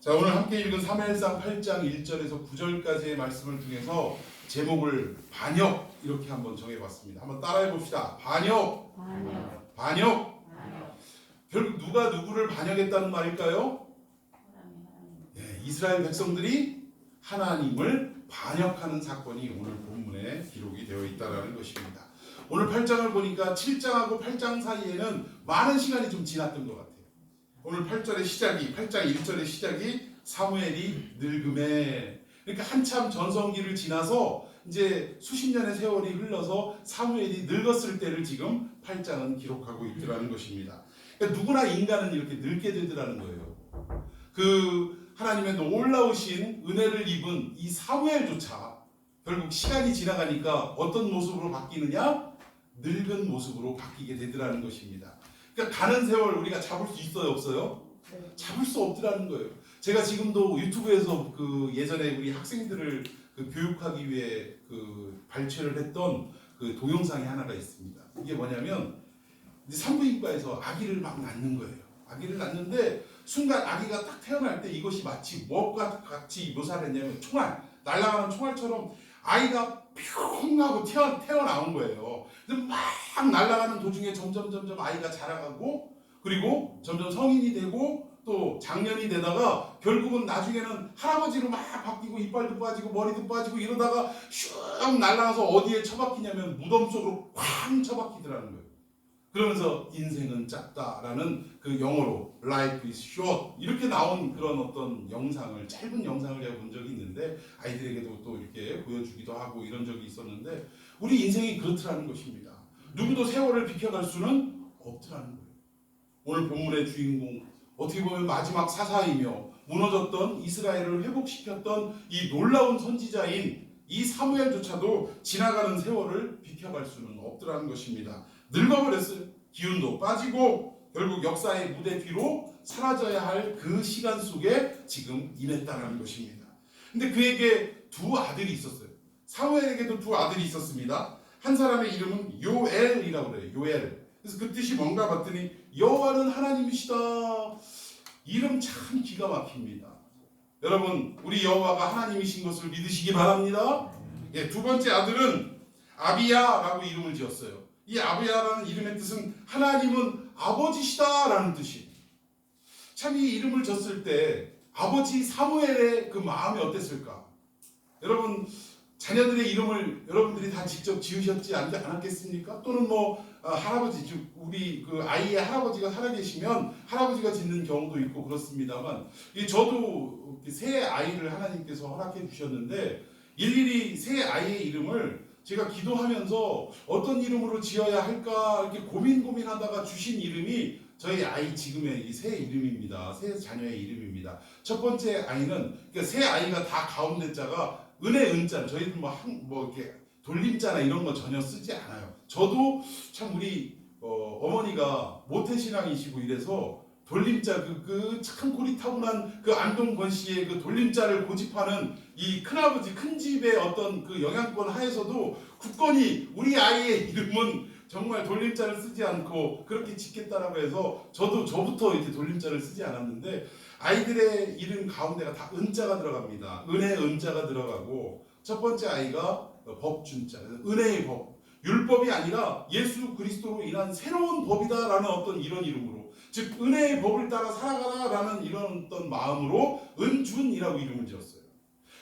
자, 오늘 함께 읽은 사무엘상 8장 1절에서 9절까지의 말씀을 통해서 제목을 반역 이렇게 한번 정해봤습니다. 한번 따라해 봅시다. 반역. 결국 누가 누구를 반역했다는 말일까요? 네, 이스라엘 백성들이 하나님을 반역하는 사건이 오늘 본문에 기록이 되어 있다는 것입니다. 오늘 8장을 보니까 7장하고 8장 사이에는 많은 시간이 좀 지났던 것 같아요. 오늘 8장 1절의 시작이 사무엘이 늙음에, 그러니까 한참 전성기를 지나서 이제 수십 년의 세월이 흘러서 사무엘이 늙었을 때를 지금 8장은 기록하고 있더라는 것입니다. 그러니까 누구나 인간은 이렇게 늙게 되더라는 거예요. 그 하나님의 놀라우신 은혜를 입은 이 사무엘조차 결국 시간이 지나가니까 어떤 모습으로 바뀌느냐? 늙은 모습으로 바뀌게 되더라는 것입니다. 그러니까 가는 세월 우리가 잡을 수 있어요, 없어요? 잡을 수 없더라는 거예요. 제가 지금도 유튜브에서 그 예전에 우리 학생들을 그 교육하기 위해 그 발췌를 했던 그 동영상이 하나가 있습니다. 이게 뭐냐면 산부인과에서 아기를 막 낳는 거예요. 아기를 낳는데 순간 아기가 딱 태어날 때 이것이 마치 무엇과 같이 묘사를 했냐면 총알, 날아가는 총알처럼 아이가 뿅 하고 태어나온 거예요. 근데 막 날아가는 도중에 점점 아이가 자라가고, 그리고 점점 성인이 되고 또 장년이 되다가 결국은 나중에는 할아버지로 막 바뀌고 이빨도 빠지고 머리도 빠지고 이러다가 슉 날아가서 어디에 처박히냐면 무덤 속으로 쾅 처박히더라는 거예요. 그러면서 인생은 짧다라는 그 영어로 Life is short 이렇게 나온 그런 어떤 영상을, 짧은 영상을 제가 본 적이 있는데 아이들에게도 또 이렇게 보여주기도 하고 이런 적이 있었는데, 우리 인생이 그렇더라는 것입니다. 누구도 세월을 비켜갈 수는 없더라는 거예요. 오늘 본문의 주인공, 어떻게 보면 마지막 사사이며 무너졌던 이스라엘을 회복시켰던 이 놀라운 선지자인 이 사무엘조차도 지나가는 세월을 비켜갈 수는 없더라는 것입니다. 늙어버렸어요. 기운도 빠지고 결국 역사의 무대 뒤로 사라져야 할 그 시간 속에 지금 임했다는 것입니다. 근데 그에게 두 아들이 있었어요. 사무엘에게도 두 아들이 있었습니다. 한 사람의 이름은 요엘이라고 그래요. 요엘. 그래서 그 뜻이 뭔가 봤더니 여호와는 하나님이시다. 이름 참 기가 막힙니다. 여러분, 우리 여호와가 하나님이신 것을 믿으시기 바랍니다. 예, 두 번째 아들은 아비야라고 이름을 지었어요. 이 아비야라는 이름의 뜻은 하나님은 아버지시다라는 뜻이에요. 참 이 이름을 졌을 때 아버지 사무엘의 그 마음이 어땠을까? 여러분, 자녀들의 이름을 여러분들이 다 직접 지으셨지 않았겠습니까? 또는 할아버지, 즉 우리 그 아이의 할아버지가 살아계시면 할아버지가 짓는 경우도 있고 그렇습니다만, 저도 새 아이를 하나님께서 허락해 주셨는데 일일이 새 아이의 이름을 제가 기도하면서 어떤 이름으로 지어야 할까 이렇게 고민하다가 주신 이름이 저희 아이 지금의 이 새 이름입니다. 새 자녀의 이름입니다. 첫 번째 아이는, 그러니까 새 아이가 다 가운데 자가 은혜 은자, 저희들 이렇게 돌림자나 이런 거 전혀 쓰지 않아요. 저도 참 우리 어머니가 모태신앙이시고 이래서 돌림자 그 참 고리타분한 그 안동권 씨의 그 돌림자를 고집하는 이 큰아버지 큰 집의 어떤 그 영향권 하에서도 굳건히 우리 아이의 이름은 정말 돌림자를 쓰지 않고 그렇게 짓겠다라고 해서 저부터 이렇게 돌림자를 쓰지 않았는데, 아이들의 이름 가운데가 다 은자가 들어갑니다. 은혜 은자가 들어가고, 첫 번째 아이가 법준자, 은혜의 법, 율법이 아니라 예수 그리스도로 인한 새로운 법이다라는 어떤 이런 이름으로, 즉 은혜의 법을 따라 살아가라라는 이런 어떤 마음으로 은준이라고 이름을 지었어요.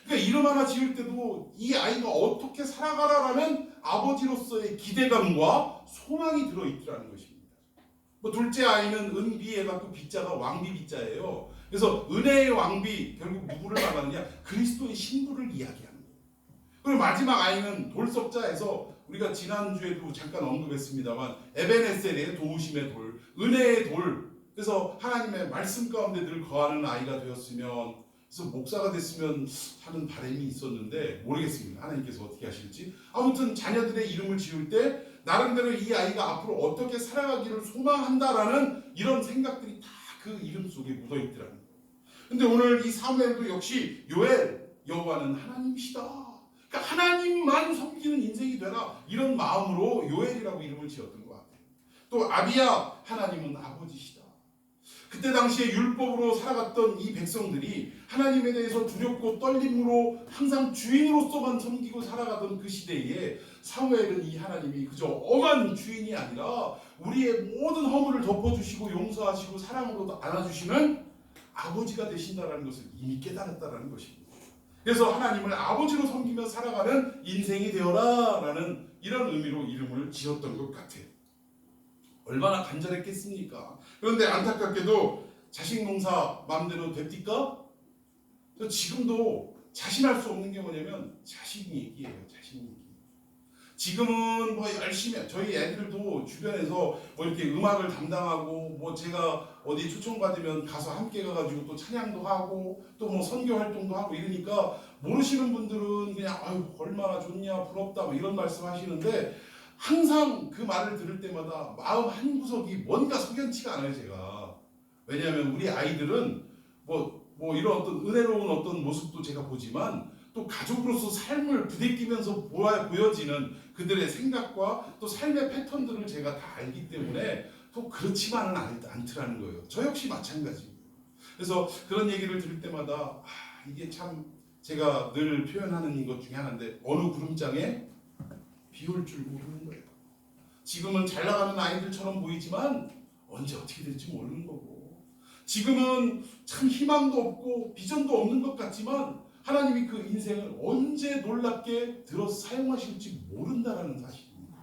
그러니까 이름 하나 지을 때도 이 아이가 어떻게 살아가라라는 아버지로서의 기대감과 소망이 들어있더라는 것입니다. 둘째 아이는 은비해갖고 비자가 왕비 비자예요. 그래서 은혜의 왕비, 결국 누구를 말하느냐? 그리스도의 신부를 이야기하는 거예요. 그리고 마지막 아이는 돌석자에서 우리가 지난주에도 잠깐 언급했습니다만 에베네셀의 도우심의 돌, 은혜의 돌, 그래서 하나님의 말씀 가운데 늘 거하는 아이가 되었으면, 그래서 목사가 됐으면 하는 바람이 있었는데 모르겠습니다. 하나님께서 어떻게 하실지. 아무튼 자녀들의 이름을 지을 때 나름대로 이 아이가 앞으로 어떻게 살아가기를 소망한다라는 이런 생각들이 다 그 이름 속에 묻어있더라는 거예요. 근데 오늘 이 사무엘도 역시 요엘, 여호와는 하나님이시다. 그러니까 하나님만 섬기는 인생이 되라, 이런 마음으로 요엘이라고 이름을 지었던 것 같아요. 또 아비야, 하나님은 아버지시다. 그때 당시에 율법으로 살아갔던 이 백성들이 하나님에 대해서 두렵고 떨림으로 항상 주인으로서만 섬기고 살아가던 그 시대에 사무엘은 이 하나님이 그저 엄한 주인이 아니라 우리의 모든 허물을 덮어주시고 용서하시고 사랑으로 안아주시는 아버지가 되신다는 것을 이미 깨달았다는 것입니다. 그래서 하나님을 아버지로 섬기며 살아가는 인생이 되어라 라는 이런 의미로 이름을 지었던 것 같아요. 얼마나 간절했겠습니까? 그런데 안타깝게도 자식 농사 마음대로 됩니까? 지금도 자신할 수 없는 게 뭐냐면 자식 얘기예요. 자식 얘기. 지금은 뭐 열심히 저희 애들도 주변에서 뭐 이렇게 음악을 담당하고 뭐 제가 어디 초청받으면 가서 함께 가가지고 또 찬양도 하고 또 뭐 선교 활동도 하고 이러니까 모르시는 분들은 그냥 아유 얼마나 좋냐 부럽다 뭐 이런 말씀 하시는데 항상 그 말을 들을 때마다 마음 한 구석이 뭔가 석연치가 않아요 제가. 왜냐하면 우리 아이들은 뭐 이런 어떤 은혜로운 어떤 모습도 제가 보지만 또 가족으로서 삶을 부대끼면서 보여지는 그들의 생각과 또 삶의 패턴들을 제가 다 알기 때문에 또 그렇지만은 않더라는 거예요. 저 역시 마찬가지고요. 그래서 그런 얘기를 들을 때마다 이게 참 제가 늘 표현하는 것 중에 하나인데 어느 구름장에 비 올 줄 모르는 거예요. 지금은 잘 나가는 아이들처럼 보이지만 언제 어떻게 될지 모르는 거고 지금은 참 희망도 없고 비전도 없는 것 같지만 하나님이 그 인생을 언제 놀랍게 들어 사용하실지 모른다라는 사실입니다.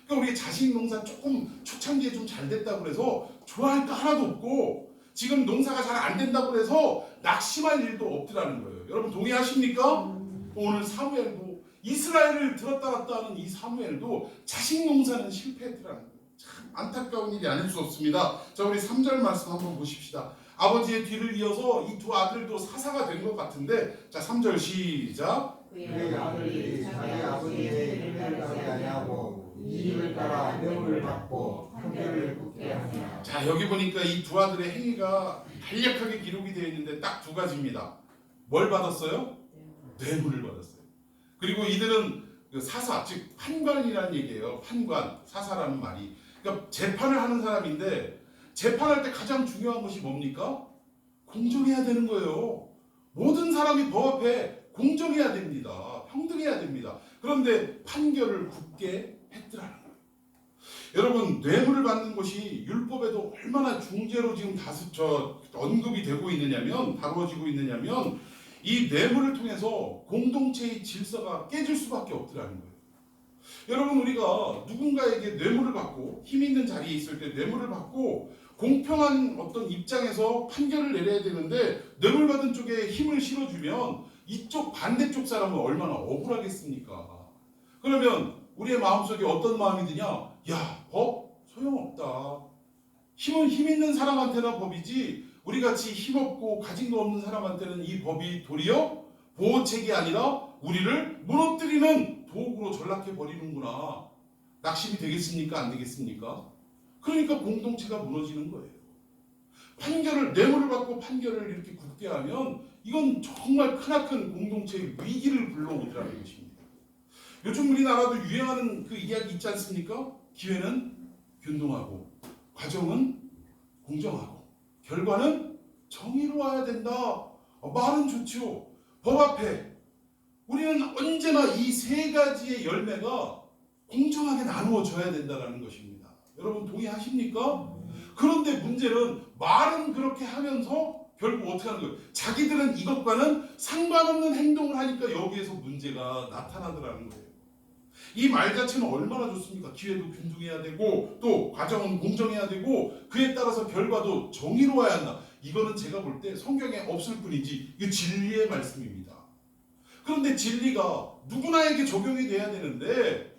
그러니까 우리 자식 농사 조금 초창기에 좀 잘 됐다고 해서 좋아할 거 하나도 없고 지금 농사가 잘 안 된다고 해서 낙심할 일도 없더라는 거예요. 여러분 동의하십니까? 오늘 사무엘도 이스라엘을 들었다 놨다 하는 이 사무엘도 자식 농사는 실패했더라는 거예요. 참 안타까운 일이 아닐 수 없습니다. 자 우리 3절 말씀 한번 보십시다. 아버지의 뒤를 이어서 이 두 아들도 사사가 된 것 같은데 자 3절 시작. 그의 아들이 자기 아버지의 길을 따르지 아니하고 이 길을 따라 뇌물을 받고 판결을 굳게 하니라. 자 여기 보니까 이 두 아들의 행위가 간략하게 기록이 되어 있는데 딱 두 가지입니다. 뭘 받았어요? 뇌물을 받았어요. 그리고 이들은 그 사사 즉 판관이라는 얘기예요. 판관 사사라는 말이 그러니까 재판을 하는 사람인데 재판할 때 가장 중요한 것이 뭡니까? 공정해야 되는 거예요. 모든 사람이 법 앞에 공정해야 됩니다. 평등해야 됩니다. 그런데 판결을 굳게 했더라는 거예요. 여러분 뇌물을 받는 것이 율법에도 얼마나 중죄로 지금 언급이 되고 있느냐면 다루어지고 있느냐면 이 뇌물을 통해서 공동체의 질서가 깨질 수밖에 없더라는 거예요. 여러분 우리가 누군가에게 뇌물을 받고 힘 있는 자리에 있을 때 뇌물을 받고 공평한 어떤 입장에서 판결을 내려야 되는데 뇌물 받은 쪽에 힘을 실어주면 이쪽 반대쪽 사람은 얼마나 억울하겠습니까? 그러면 우리의 마음속에 어떤 마음이 드냐? 야, 법 소용없다. 힘은 힘 있는 사람한테나 법이지 우리같이 힘없고 가진거 없는 사람한테는 이 법이 도리어 보호책이 아니라 우리를 무너뜨리는 도구로 전락해 버리는구나. 낙심이 되겠습니까? 안 되겠습니까? 그러니까 공동체가 무너지는 거예요. 판결을 뇌물을 받고 판결을 이렇게 굳게 하면 이건 정말 크나큰 공동체의 위기를 불러오더라는 것입니다. 요즘 우리나라도 유행하는 그 이야기 있지 않습니까? 기회는 균등하고 과정은 공정하고 결과는 정의로워야 된다. 말은 좋지요. 법 앞에 우리는 언제나 이 세 가지의 열매가 공정하게 나누어져야 된다는 것입니다. 여러분 동의하십니까? 그런데 문제는 말은 그렇게 하면서 결국 어떻게 하는 거예요? 자기들은 이것과는 상관없는 행동을 하니까 여기에서 문제가 나타나더라는 거예요. 이 말 자체는 얼마나 좋습니까? 기회도 균등해야 되고 또 과정은 공정해야 되고 그에 따라서 결과도 정의로워야 한다. 이거는 제가 볼 때 성경에 없을 뿐이지 이거 진리의 말씀입니다. 그런데 진리가 누구나에게 적용이 돼야 되는데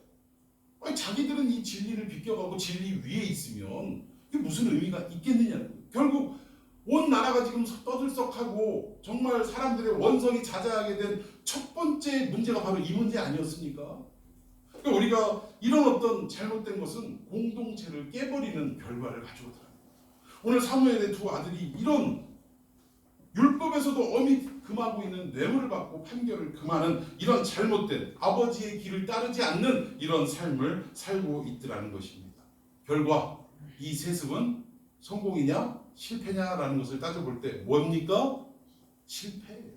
자기들은 이 진리를 비껴가고 진리 위에 있으면 이게 무슨 의미가 있겠느냐. 결국 온 나라가 지금 떠들썩하고 정말 사람들의 원성이 자자하게 된 첫 번째 문제가 바로 이 문제 아니었습니까? 그러니까 우리가 이런 어떤 잘못된 것은 공동체를 깨버리는 결과를 가져오더라. 오늘 사무엘의 두 아들이 이런 율법에서도 엄히 금하고 있는 뇌물을 받고 판결을 금하는 이런 잘못된 아버지의 길을 따르지 않는 이런 삶을 살고 있더라는 것입니다. 결과 이 세습은 성공이냐 실패냐라는 것을 따져볼 때 뭡니까? 실패예요.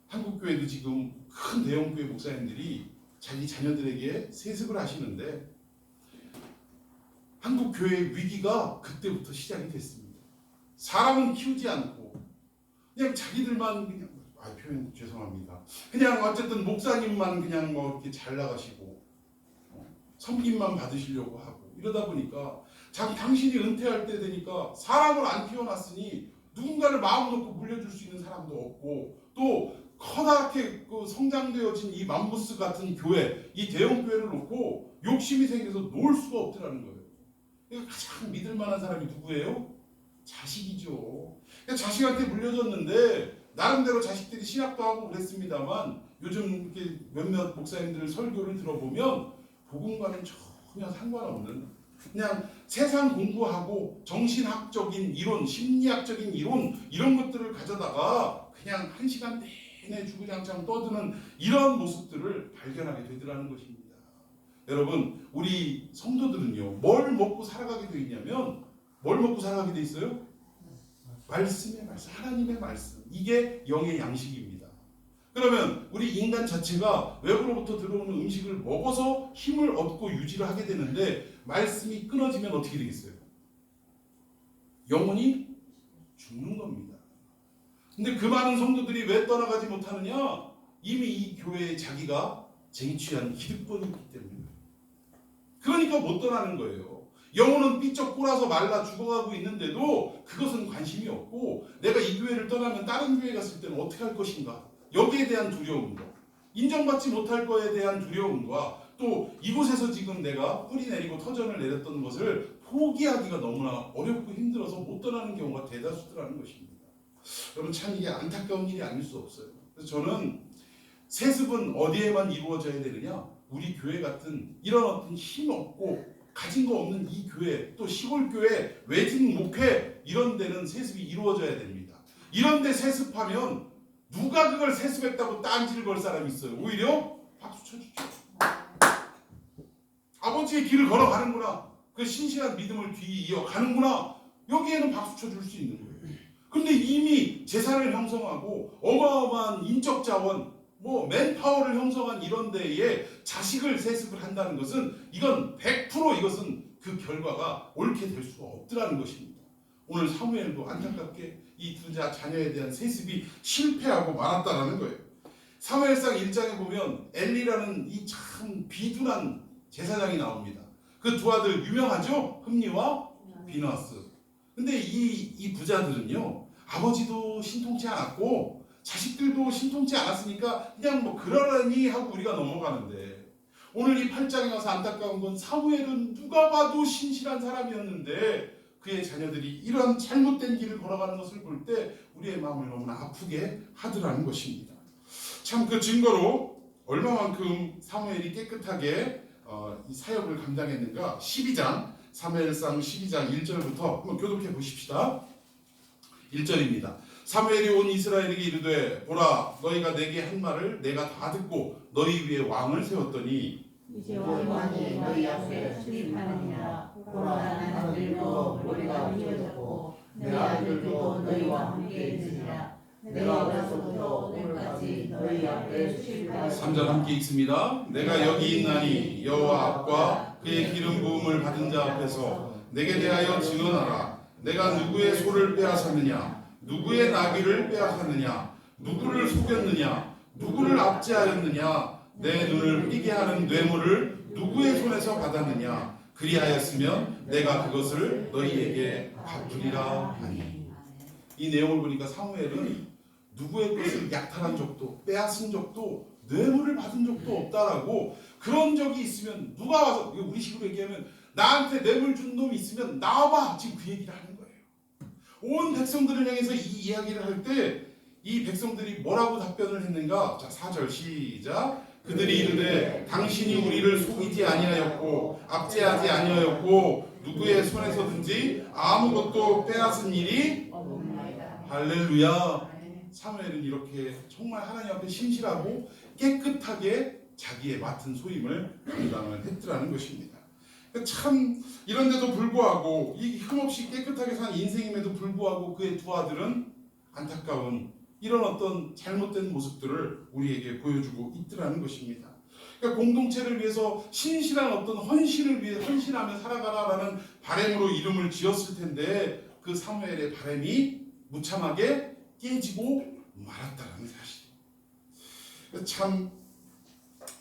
한국 교회도 지금 큰 대형 교회 목사님들이 자기 자녀들에게 세습을 하시는데 한국 교회의 위기가 그때부터 시작이 됐습니다. 사람은 키우지 않고 그냥 자기들만 그냥 표현 죄송합니다. 그냥 어쨌든 목사님만 그냥 뭐 이렇게 잘 나가시고 섬김만 받으시려고 하고 이러다 보니까 당신이 은퇴할 때 되니까 사람을 안 키워놨으니 누군가를 마음 놓고 물려줄 수 있는 사람도 없고 또 커다랗게 성장되어진 이 맘부스 같은 교회, 이 대형 교회를 놓고 욕심이 생겨서 놓을 수가 없더라는 거예요. 그러니까 가장 믿을 만한 사람이 누구예요? 자식이죠. 그러니까 자식한테 물려줬는데 나름대로 자식들이 신학도 하고 그랬습니다만 요즘 이렇게 몇몇 목사님들 설교를 들어보면 복음과는 전혀 상관없는 그냥 세상 공부하고 정신학적인 이론, 심리학적인 이론 이런 것들을 가져다가 그냥 한 시간 내내 주구장창 떠드는 이런 모습들을 발견하게 되더라는 것입니다. 여러분 우리 성도들은요 뭘 먹고 살아가게 돼 있냐면 뭘 먹고 살아가게 돼 있어요? 말씀의 말씀, 하나님의 말씀. 이게 영의 양식입니다. 그러면 우리 인간 자체가 외부로부터 들어오는 음식을 먹어서 힘을 얻고 유지를 하게 되는데 말씀이 끊어지면 어떻게 되겠어요? 영혼이 죽는 겁니다. 근데 그 많은 성도들이 왜 떠나가지 못하느냐? 이미 이 교회에 자기가 쟁취한 기득권이 있기 때문에. 그러니까 못 떠나는 거예요. 영혼은 삐쩍 꼴아서 말라 죽어가고 있는데도 그것은 관심이 없고 내가 이 교회를 떠나면 다른 교회 갔을 때는 어떻게 할 것인가? 여기에 대한 두려움과 인정받지 못할 거에 대한 두려움과 또 이곳에서 지금 내가 뿌리 내리고 터전을 내렸던 것을 포기하기가 너무나 어렵고 힘들어서 못 떠나는 경우가 대다수더라는 것입니다. 여러분 참 이게 안타까운 일이 아닐 수 없어요. 그래서 저는 세습은 어디에만 이루어져야 되느냐? 우리 교회 같은 이런 어떤 힘 없고 가진 거 없는 이 교회 또 시골 교회 외진 목회 이런 데는 세습이 이루어져야 됩니다. 이런 데 세습하면 누가 그걸 세습했다고 딴지를 걸 사람이 있어요? 오히려 박수 쳐주죠. 아버지의 길을 걸어가는구나. 그 신실한 믿음을 뒤에 이어가는구나. 여기에는 박수 쳐줄 수 있는 거예요. 근데 이미 재산을 형성하고 어마어마한 인적 자원 맨파워를 형성한 이런 데에 자식을 세습을 한다는 것은 이건 100% 이것은 그 결과가 옳게 될 수가 없더라는 것입니다. 오늘 사무엘도 안타깝게 이 두 자녀에 대한 세습이 실패하고 말았다라는 거예요. 사무엘상 1장에 보면 엘리라는 이 참 비둔한 제사장이 나옵니다. 그 두 아들 유명하죠? 흠니와 비너스. 근데 이 부자들은요 아버지도 신통치 않았고 자식들도 신통치 않았으니까 그냥 그러려니 하고 우리가 넘어가는데 오늘 이 8장에 와서 안타까운 건 사무엘은 누가 봐도 신실한 사람이었는데 그의 자녀들이 이런 잘못된 길을 걸어가는 것을 볼 때 우리의 마음을 너무나 아프게 하더라는 것입니다. 참 그 증거로 얼마만큼 사무엘이 깨끗하게 이 사역을 감당했는가 12장 사무엘상 12장 1절부터 한번 교독해 보십시다. 1절입니다. 사무엘이 온 이스라엘에게 이르되 보라 너희가 내게 한 말을 내가 다 듣고 너희 위에 왕을 세웠더니 이제 왕이 너희 앞에 출입하느니라. 보라 나는 늙어 머리가 휘어졌고 내 아들들도 너희와 함께 있으리라. 내가 어려서부터 오늘까지 너희 앞에 출입하여 3절 함께 읽습니다. 내가 여기 있나니 여호와 앞과 그의 기름 부음을 받은 자 앞에서 내게 대하여 증언하라. 내가 누구의 소를 빼앗았느냐 누구의 나귀를 빼앗았느냐 누구를 속였느냐 누구를 압제하였느냐 내 눈을 흐리게 하는 뇌물을 누구의 손에서 받았느냐 그리하였으면 내가 그것을 너희에게 갚으리라 하니. 이 내용을 보니까 사무엘은 누구의 것을 약탈한 적도 빼앗은 적도 뇌물을 받은 적도 없다라고 그런 적이 있으면 누가 와서 우리 식으로 얘기하면 나한테 뇌물 준 놈이 있으면 나와봐 지금 그 얘기를 하는 거예요. 온 백성들을 향해서 이 이야기를 할 때 이 백성들이 뭐라고 답변을 했는가? 자 4절 시작. 그들이 이르되 당신이 우리를 속이지 아니하였고 압제하지 아니하였고 누구의 손에서든지 아무것도 빼앗은 일이 할렐루야. 사무엘은 이렇게 정말 하나님 앞에 신실하고 깨끗하게 자기의 맡은 소임을 감당을 했더라는 것입니다. 참 이런데도 불구하고 이 흠없이 깨끗하게 산 인생임에도 불구하고 그의 두 아들은 안타까운 이런 어떤 잘못된 모습들을 우리에게 보여주고 있더라는 것입니다. 그러니까 공동체를 위해서 신실한 어떤 헌신을 위해 헌신하며 살아가라라는 바람으로 이름을 지었을 텐데 그 사무엘의 바람이 무참하게 깨지고 말았다라는 사실. 참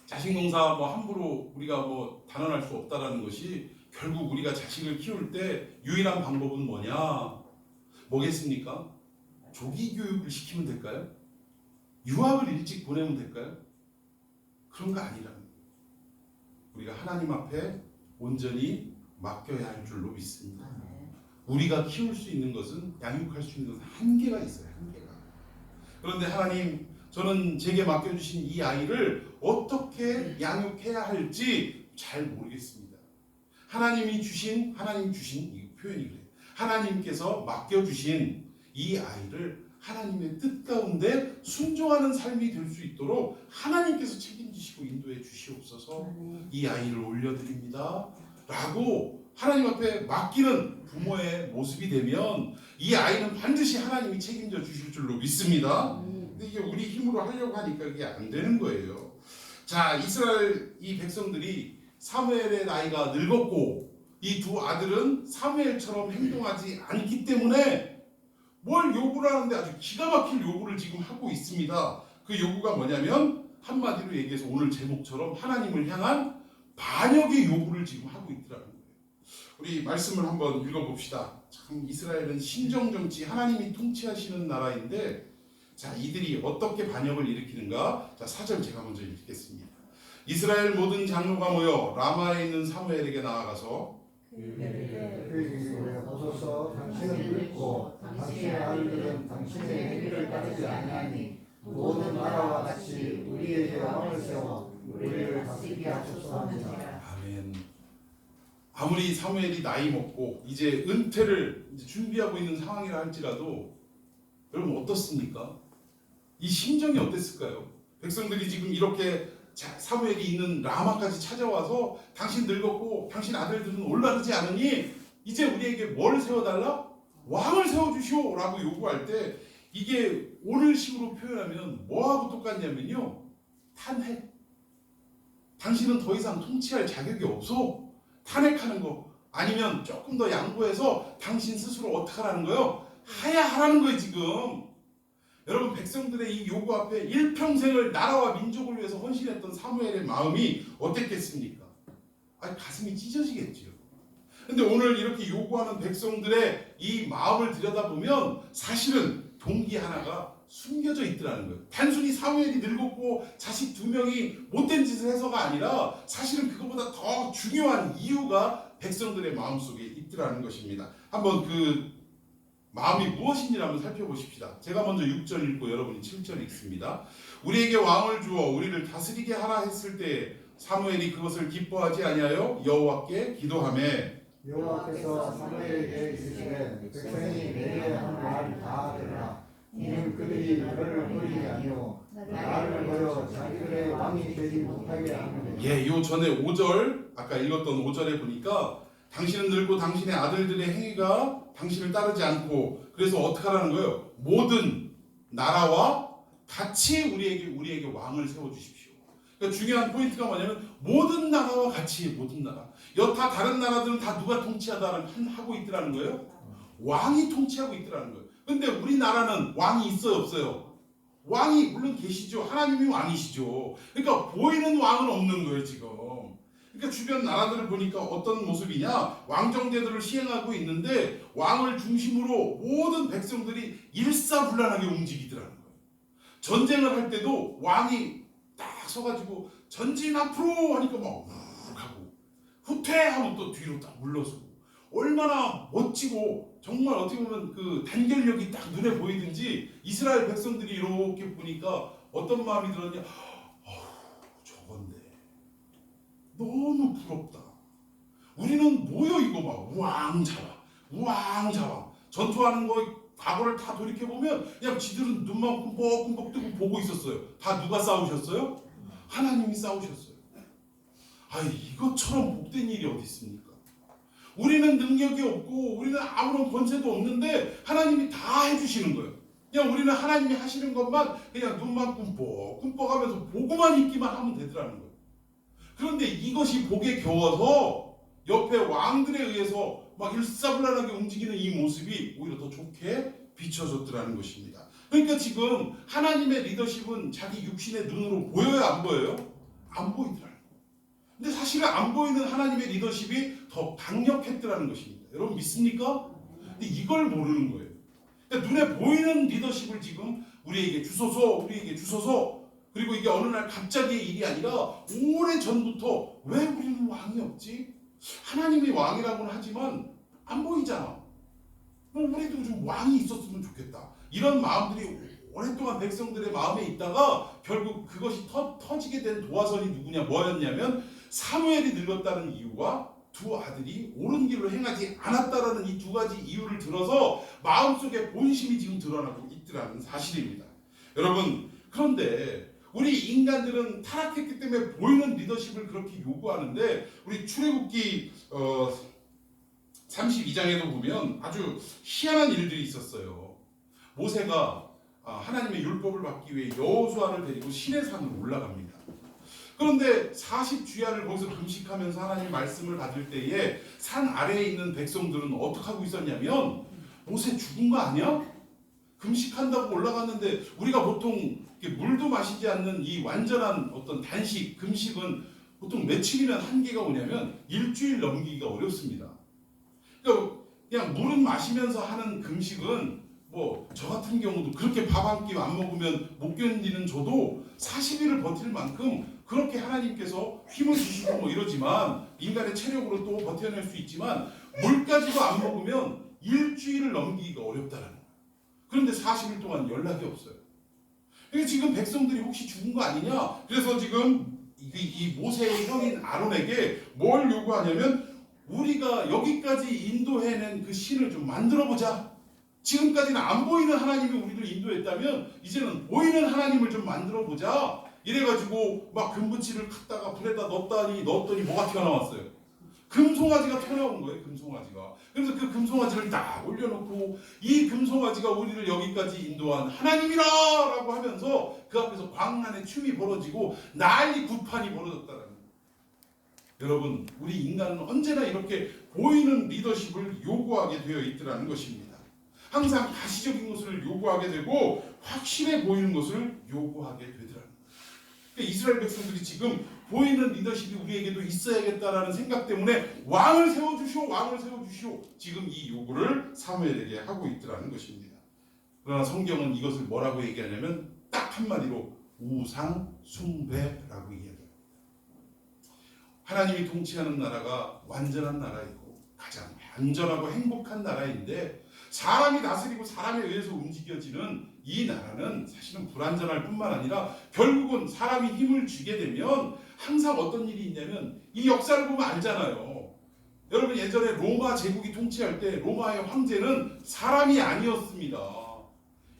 자식 농사 뭐 함부로 우리가 뭐 단언할 수 없다라는 것이 결국 우리가 자식을 키울 때 유일한 방법은 뭐겠습니까? 조기 교육을 시키면 될까요? 유학을 일찍 보내면 될까요? 그런 거 아니라는 거예요. 우리가 하나님 앞에 온전히 맡겨야 할 줄로 믿습니다. 우리가 키울 수 있는 것은 양육할 수 있는 것은 한계가 있어요. 한계가. 그런데 하나님 저는 제게 맡겨주신 이 아이를 어떻게 양육해야 할지 잘 모르겠습니다. 하나님 주신 이 표현이 그래요. 하나님께서 맡겨주신 이 아이를 하나님의 뜻 가운데 순종하는 삶이 될 수 있도록 하나님께서 책임지시고 인도해 주시옵소서. 이 아이를 올려드립니다 라고 하나님 앞에 맡기는 부모의 모습이 되면 이 아이는 반드시 하나님이 책임져 주실 줄로 믿습니다. 근데 이게 우리 힘으로 하려고 하니까 이게 안 되는 거예요. 자, 이스라엘 이 백성들이 사무엘의 나이가 늙었고 이 두 아들은 사무엘처럼 행동하지 않기 때문에 뭘 요구를 하는데 아주 기가 막힐 요구를 지금 하고 있습니다. 그 요구가 뭐냐면 한마디로 얘기해서 오늘 제목처럼 하나님을 향한 반역의 요구를 지금 하고 있더라는 거예요. 우리 말씀을 한번 읽어봅시다. 참 이스라엘은 신정정치 하나님이 통치하시는 나라인데 자 이들이 어떻게 반역을 일으키는가? 자 4절 제가 먼저 읽겠습니다. 이스라엘 모든 장로가 모여 라마에 있는 사무엘에게 나아가서 그에게 보소서 당신은 늙고 당신의 아들들은 당신의 행위를 따르지 아니하니 모든 나라와 같이 우리에게 왕을 세워 우리를 다스리게 하소서 하니라. 아멘. 아무리 사무엘이 나이 먹고 이제 은퇴를 이제 준비하고 있는 상황이라 할지라도 여러분 어떻습니까? 이 심정이 어땠을까요? 백성들이 지금 이렇게 사무엘이 있는 라마까지 찾아와서 당신 늙었고 당신 아들들은 올바르지 않으니 이제 우리에게 뭘 세워달라? 왕을 세워주시오 라고 요구할 때 이게 오늘식으로 표현하면 뭐하고 똑같냐면요 탄핵. 당신은 더 이상 통치할 자격이 없어. 탄핵하는 거 아니면 조금 더 양보해서 당신 스스로 어떻게 하라는 거예요? 하야하라는 거예요 지금. 여러분 백성들의 이 요구 앞에 일평생을 나라와 민족을 위해서 헌신했던 사무엘의 마음이 어땠겠습니까? 아니 가슴이 찢어지겠지요. 근데 오늘 이렇게 요구하는 백성들의 이 마음을 들여다보면 사실은 동기 하나가 숨겨져 있더라는 거예요. 단순히 사무엘이 늙었고 자식 2명이 못된 짓을 해서가 아니라 사실은 그것보다 더 중요한 이유가 백성들의 마음속에 있더라는 것입니다. 한번 그 마음이 무엇인지 한번 살펴보십시다. 제가 먼저 6절 읽고 여러분이 7절 읽습니다. 우리에게 왕을 주어 우리를 다스리게 하라 했을 때 사무엘이 그것을 기뻐하지 아니하여 여호와께 기도하매 여호와께서 사무엘에게 이르시되 백성이 내게 한 말을 다 들으라. 이는 그들이 너를 버리지 아니오 나를 버려 자기들의 왕이 되지 못하게 하느니라. 예, 요 전에 5절 아까 읽었던 5절에 보니까 당신은 늙고 당신의 아들들의 행위가 당신을 따르지 않고 그래서 어떻게 하라는 거예요? 모든 나라와 같이 우리에게 왕을 세워주십시오. 그러니까 중요한 포인트가 뭐냐면 모든 나라와 같이 모든 나라. 여타 다른 나라들은 다 누가 통치하고 있더라는 거예요? 왕이 통치하고 있더라는 거예요. 근데 우리나라는 왕이 있어요 없어요? 왕이 물론 계시죠. 하나님이 왕이시죠. 그러니까 보이는 왕은 없는 거예요 지금. 그러니까 주변 나라들을 보니까 어떤 모습이냐 왕정제도를 시행하고 있는데 왕을 중심으로 모든 백성들이 일사불란하게 움직이더라는 거예요. 전쟁을 할 때도 왕이 딱 서가지고 전진 앞으로 하니까 막 우르르 가고 후퇴하면 또 뒤로 딱 물러서고 얼마나 멋지고 정말 어떻게 보면 그 단결력이 딱 눈에 보이든지 이스라엘 백성들이 이렇게 보니까 어떤 마음이 들었냐 저건데 너무 부럽다. 우리는 뭐여 이거 막 우왕좌왕 전투하는 거 과거를 다 돌이켜보면 그냥 지들은 눈만 끔뻑끔뻑 뜨고 보고 있었어요. 다 누가 싸우셨어요? 하나님이 싸우셨어요. 이것처럼 복된 일이 어디 있습니까? 우리는 능력이 없고 우리는 아무런 권세도 없는데 하나님이 다 해주시는 거예요. 그냥 우리는 하나님이 하시는 것만 그냥 눈만 꿈뻑하면서 보고만 있기만 하면 되더라는 거예요. 그런데 이것이 복에 겨워서 옆에 왕들에 의해서 막 일사불란하게 움직이는 이 모습이 오히려 더 좋게 비춰졌더라는 것입니다. 그러니까 지금 하나님의 리더십은 자기 육신의 눈으로 보여요, 안 보여요? 안 보이더라는 거예요. 근데 사실은 안 보이는 하나님의 리더십이 더 강력했더라는 것입니다. 여러분 믿습니까? 근데 이걸 모르는 거예요. 그러니까 눈에 보이는 리더십을 지금 우리에게 주소서 그리고 이게 어느 날 갑자기의 일이 아니라 오래전부터 왜 우리는 왕이 없지? 하나님이 왕이라고는 하지만 안 보이잖아. 우리도 좀 왕이 있었으면 좋겠다. 이런 마음들이 오랫동안 백성들의 마음에 있다가 결국 그것이 터지게 된 도화선이 뭐였냐면 사무엘이 늙었다는 이유와 두 아들이 옳은 길로 행하지 않았다라는 이 두 가지 이유를 들어서 마음속에 본심이 지금 드러나고 있더라는 사실입니다. 여러분, 그런데 우리 인간들은 타락했기 때문에 보이는 리더십을 그렇게 요구하는데 우리 출애굽기 32장에도 보면 아주 희한한 일들이 있었어요. 모세가 하나님의 율법을 받기 위해 여호수아를 데리고 시내산으로 올라갑니다. 그런데 40주야를 거기서 금식하면서 하나님의 말씀을 받을 때에 산 아래에 있는 백성들은 어떻게 하고 있었냐면 모세 죽은 거 아니야? 금식한다고 올라갔는데 우리가 보통 물도 마시지 않는 이 완전한 어떤 단식, 금식은 보통 며칠이면 한계가 오냐면 일주일 넘기기가 어렵습니다. 그러니까 그냥 물은 마시면서 하는 금식은 저 같은 경우도 그렇게 밥 한 끼 안 먹으면 못 견디는 저도 40일을 버틸 만큼 그렇게 하나님께서 힘을 주시고 이러지만 인간의 체력으로 또 버텨낼 수 있지만 물까지도 안 먹으면 일주일을 넘기기가 어렵다는 거예요. 그런데 40일 동안 연락이 없어요. 그러니까 지금 백성들이 혹시 죽은 거 아니냐? 그래서 지금 이 모세의 형인 아론에게 뭘 요구하냐면 우리가 여기까지 인도해낸 그 신을 좀 만들어보자. 지금까지는 안 보이는 하나님이 우리를 인도했다면 이제는 보이는 하나님을 좀 만들어보자. 이래가지고 막 금붙이를 갖다가 불에다 넣었더니 뭐가 튀어나왔어요. 금송아지가 튀어나온 거예요. 금송아지가. 그래서 그 금송아지를 딱 올려놓고 이 금송아지가 우리를 여기까지 인도한 하나님이라 라고 하면서 그 앞에서 광란의 춤이 벌어지고 난리 굿판이 벌어졌다는 거예요. 여러분, 우리 인간은 언제나 이렇게 보이는 리더십을 요구하게 되어 있더라는 것입니다. 항상 가시적인 것을 요구하게 되고 확실해 보이는 것을 요구하게 되더라는 거예요. 그러니까 이스라엘 백성들이 지금 보이는 리더십이 우리에게도 있어야겠다라는 생각 때문에 왕을 세워주시오 지금 이 요구를 사무엘에게 하고 있더라는 것입니다. 그러나 성경은 이것을 뭐라고 얘기하냐면 딱 한마디로 우상 숭배라고 이야기합니다. 하나님이 통치하는 나라가 완전한 나라이고 가장 안전하고 행복한 나라인데 사람이 다스리고 사람에 의해서 움직여지는 이 나라는 사실은 불안전할 뿐만 아니라 결국은 사람이 힘을 쥐게 되면 항상 어떤 일이 있냐면 이 역사를 보면 알잖아요. 여러분 예전에 로마 제국이 통치할 때 로마의 황제는 사람이 아니었습니다.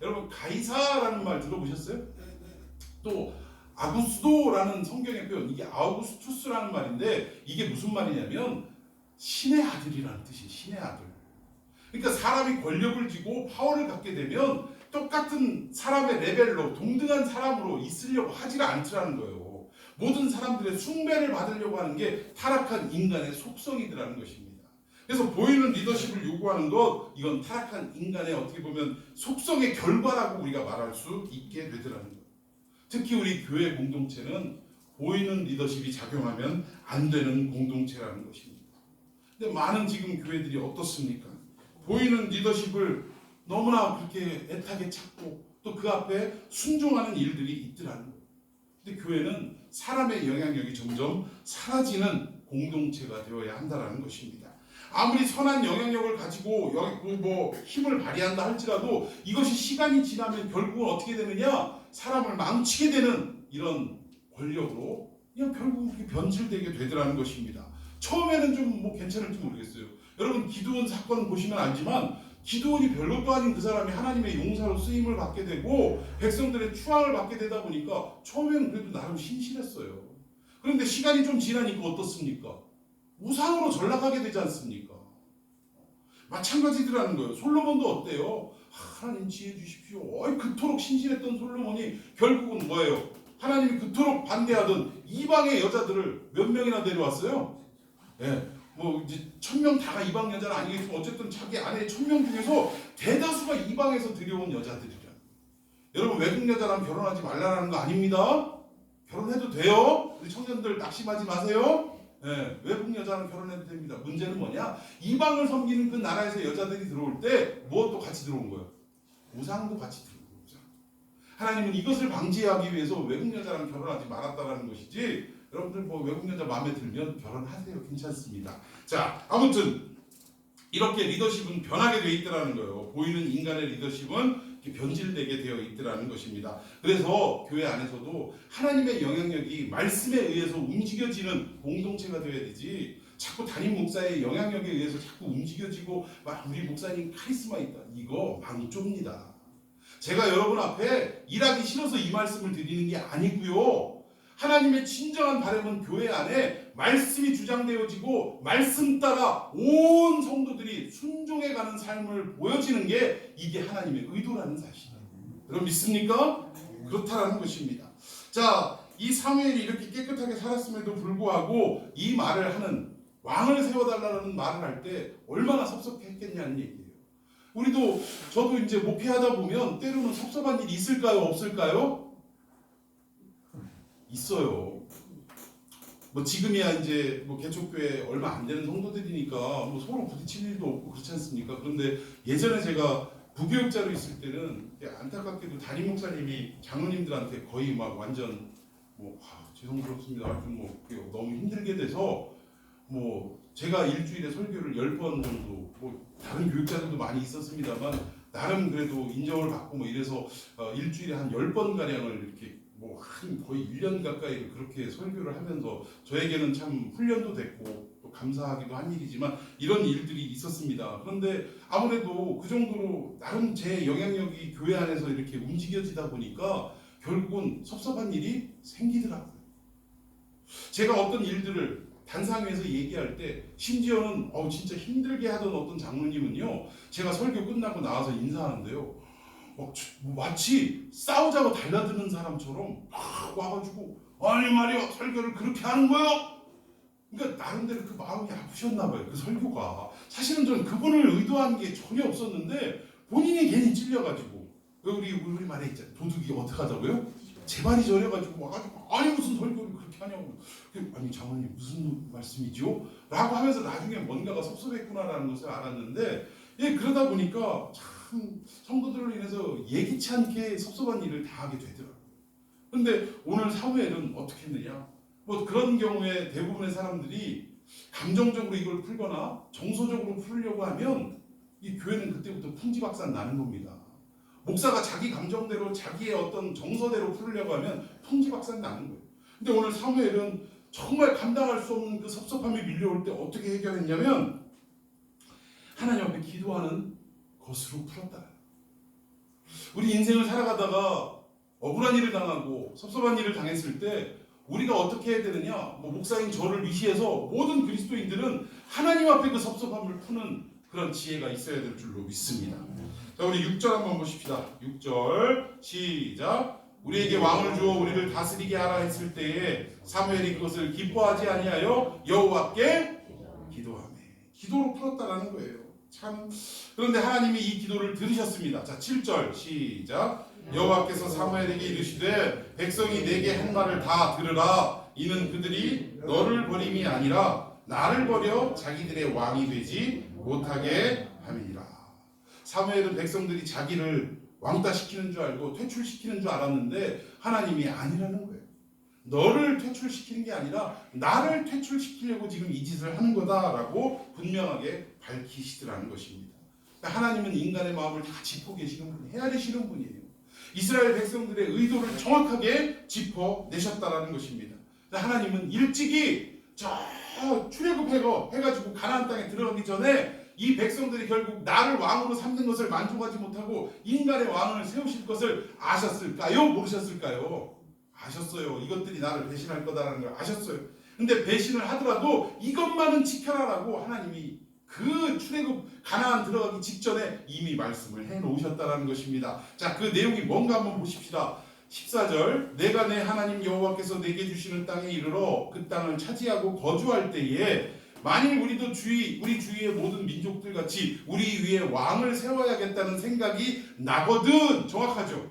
여러분 가이사라는 말 들어보셨어요? 또 아구스도라는 성경의 표현, 이게 아우구스투스라는 말인데 이게 무슨 말이냐면 신의 아들이라는 뜻이에요. 신의 아들. 그러니까 사람이 권력을 쥐고 파워를 갖게 되면 똑같은 사람의 레벨로 동등한 사람으로 있으려고 하지를 않더라는 거예요. 모든 사람들의 숭배를 받으려고 하는 게 타락한 인간의 속성이더라는 것입니다. 그래서 보이는 리더십을 요구하는 것, 이건 타락한 인간의 어떻게 보면 속성의 결과라고 우리가 말할 수 있게 되더라는 거예요. 특히 우리 교회 공동체는 보이는 리더십이 작용하면 안 되는 공동체라는 것입니다. 근데 많은 지금 교회들이 어떻습니까? 보이는 리더십을 너무나 그렇게 애타게 찾고 또 그 앞에 순종하는 일들이 있더라는 거예요. 근데 교회는 사람의 영향력이 점점 사라지는 공동체가 되어야 한다는 것입니다. 아무리 선한 영향력을 가지고 힘을 발휘한다 할지라도 이것이 시간이 지나면 결국은 어떻게 되느냐? 사람을 망치게 되는 이런 권력으로 그냥 결국 그렇게 변질되게 되더라는 것입니다. 처음에는 좀 괜찮을지 모르겠어요. 여러분 기드온 사건 보시면 알지만 기드온이 별것도 아닌 그 사람이 하나님의 용사로 쓰임을 받게 되고 백성들의 추앙을 받게 되다 보니까 처음에는 그래도 나름 신실했어요. 그런데 시간이 좀 지나니까 어떻습니까? 우상으로 전락하게 되지 않습니까? 마찬가지더라는 거예요. 솔로몬도 어때요? 하나님 지혜 주십시오. 그토록 신실했던 솔로몬이 결국은 뭐예요? 하나님이 그토록 반대하던 이방의 여자들을 몇 명이나 데려왔어요? 예, 뭐 이제 1000명 다가 이방 여자는 아니겠지만 어쨌든 자기 아내 1000명 중에서 대다수가 이방에서 들여온 여자들이라. 여러분 외국 여자랑 결혼하지 말라는 거 아닙니다. 결혼해도 돼요. 우리 청년들 낙심하지 마세요. 예, 외국 여자랑 결혼해도 됩니다. 문제는 뭐냐? 이방을 섬기는 그 나라에서 여자들이 들어올 때 무엇도 같이 들어온 거예요? 우상도 같이 들어온 거예요. 우상. 하나님은 이것을 방지하기 위해서 외국 여자랑 결혼하지 말았다라는 것이지. 여러분들 뭐 외국 여자 마음에 들면 결혼하세요. 괜찮습니다. 자, 아무튼 이렇게 리더십은 변하게 되어 있더라는 거예요. 보이는 인간의 리더십은 이렇게 변질되게 되어 있더라는 것입니다. 그래서 교회 안에서도 하나님의 영향력이 말씀에 의해서 움직여지는 공동체가 되어야 되지, 자꾸 담임 목사의 영향력에 의해서 자꾸 움직여지고 막 우리 목사님 카리스마 있다, 이거 망조입니다. 제가 여러분 앞에 일하기 싫어서 이 말씀을 드리는 게 아니고요. 하나님의 진정한 바람은 교회 안에 말씀이 주장되어지고 말씀 따라 온 성도들이 순종해가는 삶을 보여지는 게 이게 하나님의 의도라는 사실이에요. 여러분 믿습니까? 그렇다라는 것입니다. 자, 이 사무엘이 이렇게 깨끗하게 살았음에도 불구하고 이 말을 하는, 왕을 세워달라는 말을 할 때 얼마나 섭섭했겠냐는 얘기예요. 우리도 저도 이제 목회하다 보면 때로는 섭섭한 일이 있을까요? 없을까요? 있어요. 뭐 지금이야 이제 뭐 개척교회 얼마 안 되는 성도들이니까 뭐 서로 부딪힐 일도 없고 그렇지 않습니까? 그런데 예전에 제가 부교육자로 있을 때는 안타깝게도 담임 목사님이 장로님들한테 거의 막 완전 뭐 죄송스럽습니다. 하여튼 뭐 너무 힘들게 돼서 뭐 제가 일주일에 설교를 10번 정도, 뭐 다른 교육자들도 많이 있었습니다만 나름 그래도 인정을 받고 뭐 이래서 일주일에 한 10번 가량을 이렇게 뭐 한 거의 1년 가까이 그렇게 설교를 하면서 저에게는 참 훈련도 됐고 또 감사하기도 한 일이지만 이런 일들이 있었습니다. 그런데 아무래도 그 정도로 나름 제 영향력이 교회 안에서 이렇게 움직여지다 보니까 결국은 섭섭한 일이 생기더라고요. 제가 어떤 일들을 단상에서 얘기할 때 심지어는 진짜 힘들게 하던 어떤 장로님은요, 제가 설교 끝나고 나와서 인사하는데요, 마치 싸우자고 달라드는 사람처럼 막 와가지고 아니 말이야 설교를 그렇게 하는 거야? 그러니까 나름대로 그 마음이 아프셨나 봐요. 그 설교가 사실은 저는 그분을 의도한 게 전혀 없었는데 본인이 괜히 찔려가지고, 우리 말에 있잖아요, 도둑이 어떻게 하자고요? 제 발이 저려가지고 와가지고 아니 무슨 설교를 그렇게 하냐고. 아니 장로님 무슨 말씀이죠? 라고 하면서 나중에 뭔가가 섭섭했구나라는 것을 알았는데, 그러다 보니까 참 성도들로 인해서 예기치 않게 섭섭한 일을 당하게 되더라고요. 그런데 오늘 사무엘은 어떻게 했느냐? 뭐 그런 경우에 대부분의 사람들이 감정적으로 이걸 풀거나 정서적으로 풀려고 하면 이 교회는 그때부터 풍지박산 나는 겁니다. 목사가 자기 감정대로 자기의 어떤 정서대로 풀려고 하면 풍지박산 나는 거예요. 근데 오늘 사무엘은 정말 감당할 수 없는 그 섭섭함이 밀려올 때 어떻게 해결했냐면 하나님 앞에 기도하는 것으로 풀었다. 우리 인생을 살아가다가 억울한 일을 당하고 섭섭한 일을 당했을 때 우리가 어떻게 해야 되느냐? 뭐 목사인 저를 위시해서 모든 그리스도인들은 하나님 앞에 그 섭섭함을 푸는 그런 지혜가 있어야 될 줄로 믿습니다. 자, 우리 6절 한번 보십시다. 6절 시작. 우리에게 왕을 주어 우리를 다스리게 하라 했을 때에 사무엘이 그것을 기뻐하지 아니하여 여호와께 기도하며, 기도로 풀었다라는 거예요. 참, 그런데 하나님이 이 기도를 들으셨습니다. 자, 7절 시작. 여호와께서 사무엘에게 이르시되 백성이 내게 한 말을 다 들으라. 이는 그들이 너를 버림이 아니라 나를 버려 자기들의 왕이 되지 못하게 함이니라. 사무엘은 백성들이 자기를 왕따시키는 줄 알고 퇴출시키는 줄 알았는데 하나님이 아니라는 거예요. 너를 퇴출시키는 게 아니라 나를 퇴출시키려고 지금 이 짓을 하는 거다라고 분명하게 밝히시더라는 것입니다. 하나님은 인간의 마음을 다 짚고 계시는 분, 헤아리시는 분이에요. 이스라엘 백성들의 의도를 정확하게 짚어내셨다라는 것입니다. 하나님은 일찍이 저 출애굽해가지고 가나안 땅에 들어가기 전에 이 백성들이 결국 나를 왕으로 삼는 것을 만족하지 못하고 인간의 왕을 세우실 것을 아셨을까요? 모르셨을까요? 아셨어요. 이것들이 나를 배신할 거다라는 걸 아셨어요. 근데 배신을 하더라도 이것만은 지켜라라고 하나님이 그 출애굽 가나안 들어가기 직전에 이미 말씀을 해놓으셨다라는 것입니다. 자, 그 내용이 뭔가 한번 보십시다. 14절 내가 내 하나님 여호와께서 내게 주시는 땅에 이르러 그 땅을 차지하고 거주할 때에 만일 우리도 우리 주위의 모든 민족들 같이 우리 위에 왕을 세워야겠다는 생각이 나거든. 정확하죠?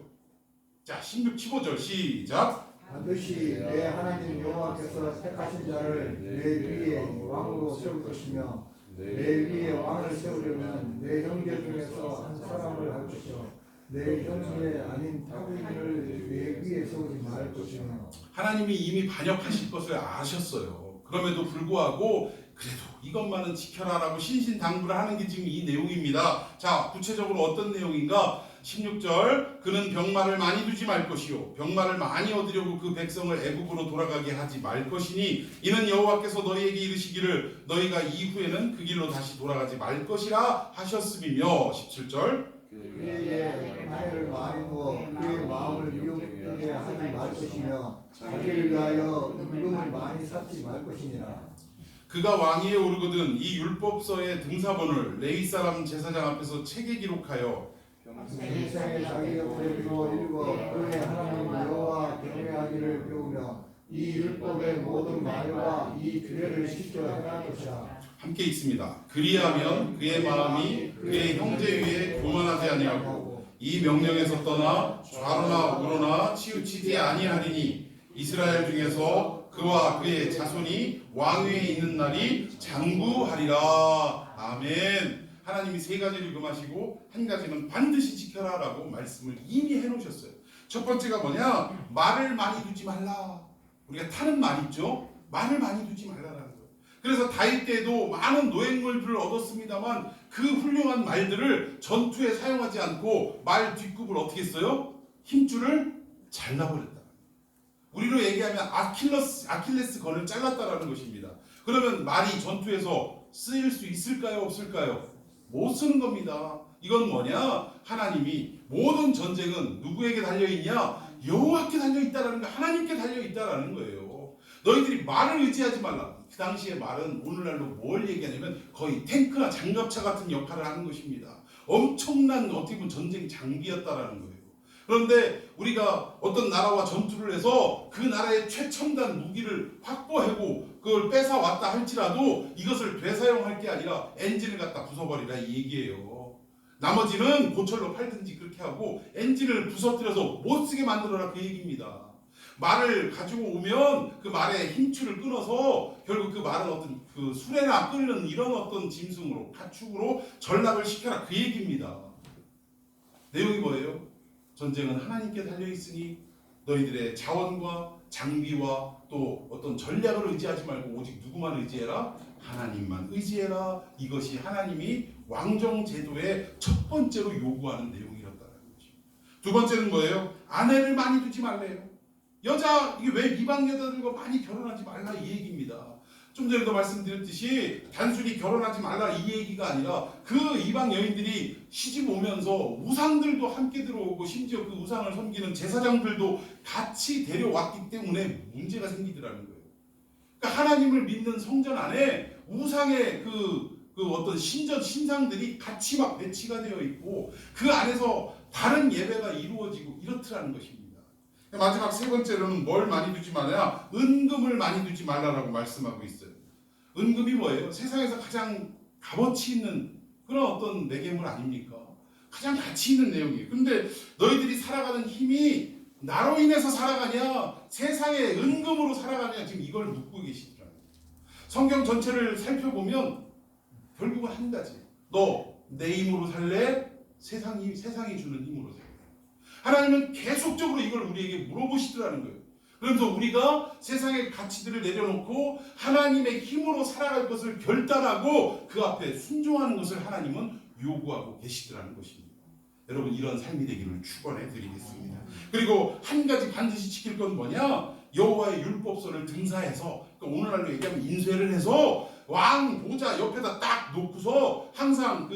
자, 16, 15절 시작. 반드시 내 하나님 여호와께서 택하신 자를 내 위에 왕으로 세울 것이며 내 위에 왕을 세우려면 내 형제 중에서 한 사람을 할 것이요 내 형제 아닌 타국인을 내 위에 세우지 말 것이며. 하나님이 이미 반역하실 것을 아셨어요. 그럼에도 불구하고 그래도 이것만은 지켜라라고 신신당부를 하는 게 지금 이 내용입니다. 자, 구체적으로 어떤 내용인가? 16절 그는 병마를 많이 두지 말 것이요 병마를 많이 얻으려고 그 백성을 애굽으로 돌아가게 하지 말 것이니 이는 여호와께서 너희에게 이르시기를 너희가 이후에는 그 길로 다시 돌아가지 말 것이라 하셨음이며. 17절 그의 나이를 많이 두어 그의 마음을 미혹되게 하지 말 것이며 자기를 위하여 은금을 많이 쌓지 말 것이니라. 그가 왕위에 오르거든 이 율법서의 등사본을 레위 사람 제사장 앞에서 책에 기록하여 일생에 자기 옆에 두어 읽어 그의 하나님 여호와 경외하기를 배우며 이 율법의 모든 말과 이 규례를 지켜 행할 것이라. 함께 있습니다. 그리하면 그의 마음이 그의 형제 위에 교만하지 아니하고 이 명령에서 떠나 좌로나 우로나 치우치지 아니하리니 이스라엘 중에서 그와 그의 자손이 왕위에 있는 날이 장구하리라. 아멘. 하나님이 세 가지를 금하시고 한 가지는 반드시 지켜라라고 말씀을 이미 해놓으셨어요. 첫 번째가 뭐냐? 말을 많이 두지 말라. 우리가 타는 말 있죠? 말을 많이 두지 말라라는 거예요. 그래서 다윗 때도 많은 노획물들을 얻었습니다만 그 훌륭한 말들을 전투에 사용하지 않고 말 뒷굽을 어떻게 했어요? 힘줄을 잘라버렸다. 우리로 얘기하면 아킬레스 건을 잘랐다라는 것입니다. 그러면 말이 전투에서 쓰일 수 있을까요? 없을까요? 못 쓰는 겁니다. 이건 뭐냐? 하나님이 모든 전쟁은 누구에게 달려있냐? 여호와께 달려있다라는 거, 하나님께 달려있다라는 거예요. 너희들이 말을 의지하지 말라. 그 당시에 말은 오늘날로 뭘 얘기하냐면 거의 탱크나 장갑차 같은 역할을 하는 것입니다. 엄청난 어떻게 보면 전쟁 장비였다라는 거예요. 그런데 우리가 어떤 나라와 전투를 해서 그 나라의 최첨단 무기를 확보하고 그걸 뺏어왔다 할지라도 이것을 되사용할 게 아니라 엔진을 갖다 부숴버리라 이 얘기예요. 나머지는 고철로 팔든지 그렇게 하고 엔진을 부서뜨려서 못쓰게 만들어라 그 얘기입니다. 말을 가지고 오면 그 말의 힘줄을 끊어서 결국 그 말은 어떤 그 수레나 끓는 이런 어떤 짐승으로 가축으로 전락을 시켜라 그 얘기입니다. 내용이 뭐예요? 전쟁은 하나님께 달려있으니 너희들의 자원과 장비와 또 어떤 전략을 의지하지 말고 오직 누구만 의지해라? 하나님만 의지해라. 이것이 하나님이 왕정 제도의 첫 번째로 요구하는 내용이었다는 거죠. 두 번째는 뭐예요? 아내를 많이 두지 말래요. 여자, 이게 왜 이방 여자들과 많이 결혼하지 말라 이 얘기입니다. 좀 전에도 말씀드렸듯이 단순히 결혼하지 말라 이 얘기가 아니라 그 이방 여인들이 시집 오면서 우상들도 함께 들어오고 심지어 그 우상을 섬기는 제사장들도 같이 데려왔기 때문에 문제가 생기더라는 거예요. 그러니까 하나님을 믿는 성전 안에 우상의 그 어떤 신상들이 같이 막 배치가 되어 있고 그 안에서 다른 예배가 이루어지고 이렇더라는 것입니다. 마지막 세 번째로는 뭘 많이 두지 말아야? 은금을 많이 두지 말라라고 말씀하고 있어요. 은금이 뭐예요? 세상에서 가장 값어치 있는 그런 어떤 매개물 아닙니까? 가장 가치 있는 내용이에요. 근데 너희들이 살아가는 힘이 나로 인해서 살아가냐? 세상의 은금으로 살아가냐? 지금 이걸 묻고 계시더라고요. 성경 전체를 살펴보면 결국은 한 가지. 너 내 힘으로 살래? 세상이 주는 힘으로 살래? 하나님은 계속적으로 이걸 우리에게 물어보시더라는 거예요. 그러면서 우리가 세상의 가치들을 내려놓고 하나님의 힘으로 살아갈 것을 결단하고 그 앞에 순종하는 것을 하나님은 요구하고 계시더라는 것입니다. 여러분 이런 삶이 되기를 축원해 드리겠습니다. 그리고 한 가지 반드시 지킬 건 뭐냐? 여호와의 율법서를 등사해서 그러니까 오늘날로 얘기하면 인쇄를 해서 왕 보좌 옆에다 딱 놓고서 항상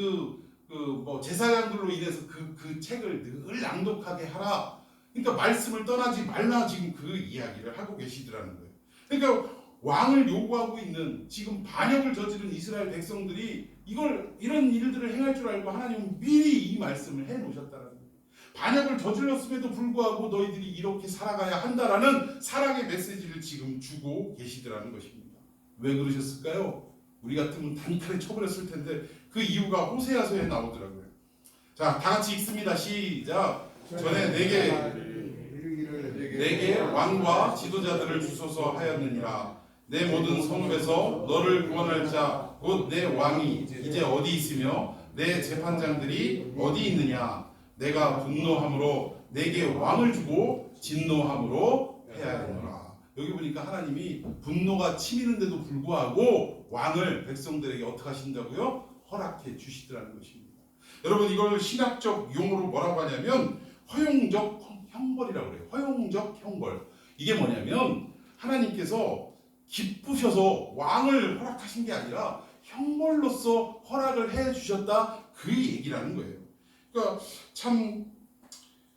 뭐 제사장들로 인해서 그 책을 늘 낭독하게 하라. 그러니까 말씀을 떠나지 말라 지금 그 이야기를 하고 계시더라는 거예요. 그러니까 왕을 요구하고 있는 지금 반역을 저지른 이스라엘 백성들이 이런 일들을 행할 줄 알고 하나님은 미리 이 말씀을 해 놓으셨다는 거예요. 반역을 저질렀음에도 불구하고 너희들이 이렇게 살아가야 한다라는 사랑의 메시지를 지금 주고 계시더라는 것입니다. 왜 그러셨을까요? 우리 같으면 단칼에 쳐버렸을 텐데 그 이유가 호세아서에 나오더라고요. 자, 다 같이 읽습니다. 시작. 전에 내게 왕과 지도자들을 주소서 하였느니라. 내 모든 성읍에서 너를 구원할 자 곧 내 왕이 이제 어디 있으며 내 재판장들이 어디 있느냐. 내가 분노함으로 내게 왕을 주고 진노함으로 해하였노라. 여기 보니까 하나님이 분노가 치미는데도 불구하고 왕을 백성들에게 어떻게 하신다고요? 허락해 주시더라는 것입니다. 여러분, 이걸 신학적 용어로 뭐라고 하냐면 허용적 형벌이라고 그래요. 허용적 형벌. 이게 뭐냐면 하나님께서 기쁘셔서 왕을 허락하신 게 아니라 형벌로서 허락을 해 주셨다, 그 얘기라는 거예요. 그러니까 참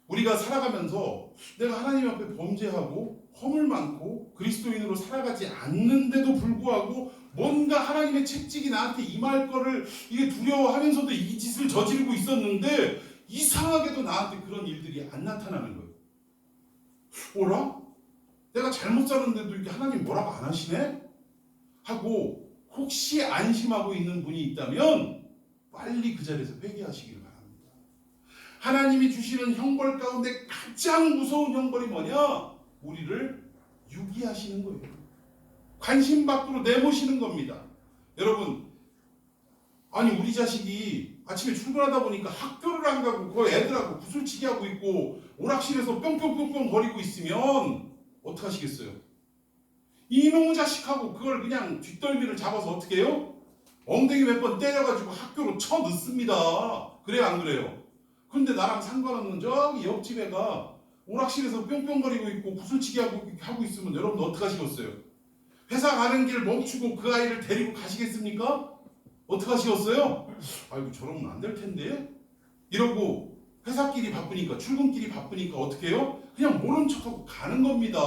우리가 살아가면서 내가 하나님 앞에 범죄하고 허물 많고 그리스도인으로 살아가지 않는데도 불구하고 뭔가 하나님의 책찍이 나한테 임할 거를 이게 두려워하면서도 이 짓을 저지르고 있었는데 이상하게도 나한테 그런 일들이 안 나타나는 거예요. 뭐라? 내가 잘못 살았는데도 이렇게 하나님 뭐라고 안 하시네? 하고 혹시 안심하고 있는 분이 있다면 빨리 그 자리에서 회개하시기를 바랍니다. 하나님이 주시는 형벌 가운데 가장 무서운 형벌이 뭐냐? 우리를 유기하시는 거예요. 관심 밖으로 내모시는 겁니다. 여러분, 아니 우리 자식이 아침에 출근하다 보니까 학교를 안 가고 그 애들하고 구슬치기 하고 있고 오락실에서 뿅뿅뿅뿅 거리고 있으면 어떻게 하시겠어요? 이놈의 자식하고 그걸 그냥 뒷덜미를 잡아서 어떻게 해요? 엉덩이 몇 번 때려가지고 학교로 쳐 넣습니다. 그래요, 안 그래요? 근데 나랑 상관없는 저기 옆집 애가 오락실에서 뿅뿅거리고 있고 구슬치기 하고 있으면 여러분 어떻게 하시겠어요? 회사 가는 길 멈추고 그 아이를 데리고 가시겠습니까? 어떻게 하시겠어요? 아이고 저러면 안 될 텐데? 이러고 회사길이 바쁘니까, 출근길이 바쁘니까 어떻게 해요? 그냥 모른 척하고 가는 겁니다.